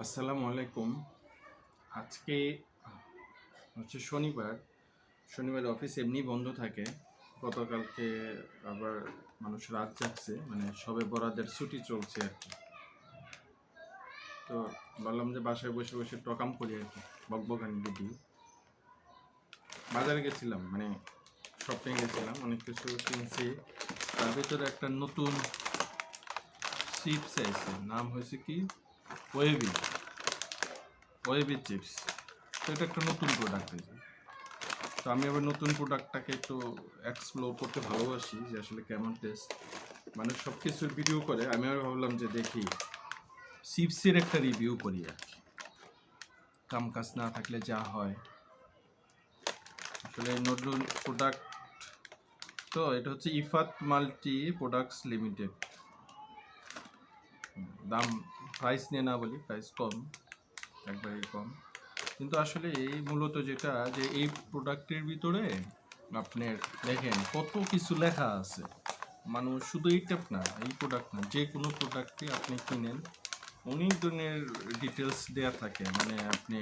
আসসালামু আলাইকুম। আজকে হচ্ছে শনিবার অফিস এমনি বন্ধ থাকে। গতকালকে আবার মানুষ রাত জাগছে, মানে সবে বরাতের ছুটি চলছে আর কি। তো বললাম যে বাসায় বসে বসে টকাম করি আর কি, বকবকানি ভিডিও। বাজারে গেছিলাম, মানে শপিং গেছিলাম, অনেক কিছু কিনছি। তার ভিতরে একটা নতুন চিপস আছে, নাম হয়েছে কি ওয়েবি চিপস। তো এটা একটা নতুন প্রোডাক্ট হয়েছে। তো আমি আবার নতুন প্রোডাক্টটাকে একটু এক্সপ্লোর করতে ভালোবাসি, যে আসলে কেমন টেস্ট। মানে সব কিছুর ভিডিও করে, আমি আবার ভাবলাম যে দেখি চিপসের একটা রিভিউ করি আর কি। কাম কাজ না থাকলে যা হয়। আসলে নতুন প্রোডাক্ট তো এটা হচ্ছে ইফাত মাল্টি প্রোডাক্টস লিমিটেড। দাম প্রাইস নিয়ে না বলি, প্রাইস কম, একবারেই কম। কিন্তু আসলে এই মূলত যেটা, যে এই প্রোডাক্টের ভিতরে আপনার দেখেন কত কিছু লেখা আছে। মানুষ শুধু এইটা না, এই প্রোডাক্ট না, যে কোনো প্রোডাক্টই আপনি কিনেন অনেক ধরনের ডিটেলস দেওয়া থাকে। মানে আপনি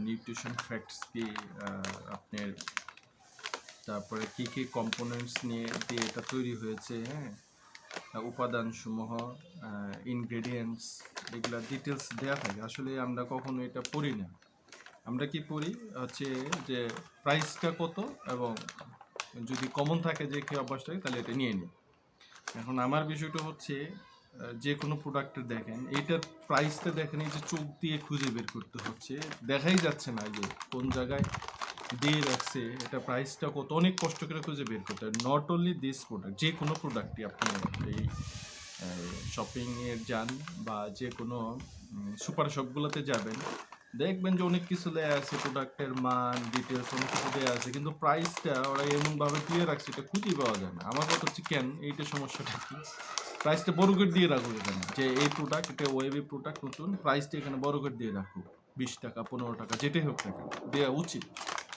নিউট্রিশন ফ্যাক্টস কি, আপনার তারপরে কী কী কম্পোনেন্টস নিয়ে দিয়ে এটা তৈরি হয়েছে, হ্যাঁ, উপাদানসমূহ, ইনগ্রেডিয়েন্টস, এগুলা ডিটেলস দেওয়া থাকে। আসলে আমরা কখনো এটা পড়ি না। আমরা কি পড়ি হচ্ছে যে প্রাইসটা কত, এবং যদি কমন থাকে যে কি অভ্যাস থাকে তাহলে এটা নিয়ে নিই। এখন আমার বিষয়টা হচ্ছে, যে কোনো প্রোডাক্টের দেখেন এইটার প্রাইসটা দেখেন, এই যে চোখ দিয়ে খুঁজে বের করতে হচ্ছে, দেখাই যাচ্ছে না যে কোন জায়গায় দিয়ে রাখছে, এটা প্রাইসটা কত, অনেক কষ্ট করে খুঁজে বের করতে হয়। নট অনলি দিস প্রোডাক্ট, যে কোনো প্রোডাক্টই আপনি এই শপিংয়ের যান বা যে কোনো সুপার শপগুলোতে যাবেন, দেখবেন যে অনেক কিছু দেওয়া আছে, প্রোডাক্টের মান ডিটেলস অনেক কিছু দেওয়া আছে, কিন্তু প্রাইসটা ওরা এমনভাবে দিয়ে রাখছে এটা খুঁজে পাওয়া যায় না। আমার কথা হচ্ছে কেন এইটা সমস্যাটা কি, প্রাইসটা বড় করে দিয়ে রাখুক এখানে, যে এই প্রোডাক্ট, এটা ওয়েবি প্রোডাক্ট নতুন, প্রাইসটা এখানে বড় করে দিয়ে রাখুক, 20 টাকা 15 টাকা যেটাই হোক না কেন দেওয়া উচিত।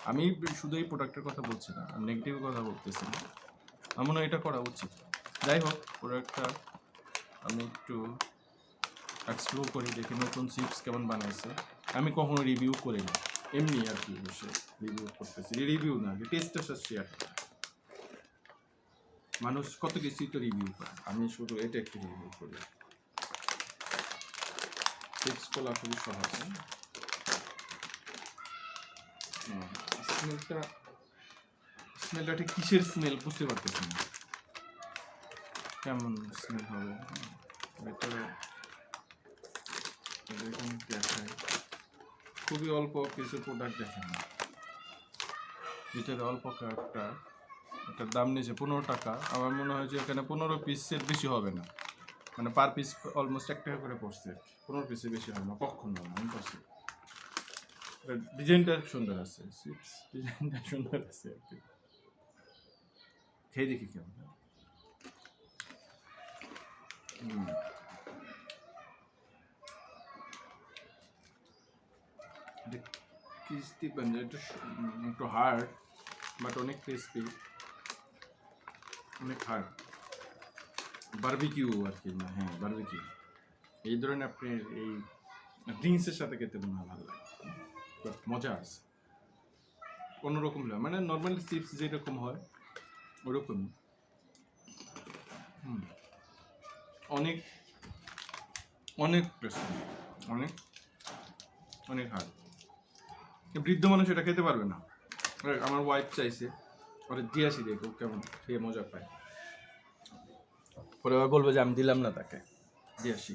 আমি শুধু এই প্রোডাক্টের কথা বলছি না, আমি নেগেটিভ কথা বলতেছি না, আমার মনে হয় এটা করা উচিত। যাই হোক, প্রোডাক্টটা আমি একটু এক্সপ্লোর করি, দেখি নতুন চিপস কেমন বানাইছে। আমি কখনো রিভিউ করি না, এমনি আর কি বসে রিভিউ করতেছি। রিভিউ না, টেস্টটা শেয়ার করি। মানুষ কত কিছুই তো রিভিউ করে, আমি শুধু এটা একটু রিভিউ করি। চিপস খোলা খুবই সহজ। স্মেলটা ঠিক কিসের স্মেল বুঝতে পারতেছি না, কেমন স্মেল হবে। ভেতরে এরকম দেখায়, খুবই অল্প কিছু প্রোডাক্ট দেখেন, ভিতরে অল্প কয়েকটা। এটার দাম নিয়েছে 15 টাকা। আমার মনে হয় যে এখানে 15 পিসের বেশি হবে না, মানে পার পিস অলমোস্ট 1 টাকা করে পড়ছে। 15 পিসের বেশি হবে না, কখন হবে না, আমি করছি। ডিজাইনটা সুন্দর আছে, ডিজাইনটা সুন্দর আছে আর কি। খেয়ে দেখি কেমন। ক্রিস্পি বানছে, একটু হার্ড, বাট অনেক ক্রিস্পি, অনেক হার্ড। বারবিকিউ আর কি, না, হ্যাঁ বারবিকিউ। এই ধরনের আপনি এই ড্রিঙ্কসের সাথে খেতে মনে হয় ভালো লাগে, মজা আছে অন্যরকম লাগে। মানে নর্মালি চিপস যেরকম হয় ওরকমই। অনেক অনেক টেস্টি, অনেক অনেক হার্ড। বৃদ্ধ মানুষ এটা খেতে পারবে না। আমার ওয়াইফ চাইছে, ওরা দিয়ে আসি, দেখো কেমন খেয়ে মজা পায়, পরে আবার বলবো যে আমি দিলাম না তাকে, দিয়ে আসি।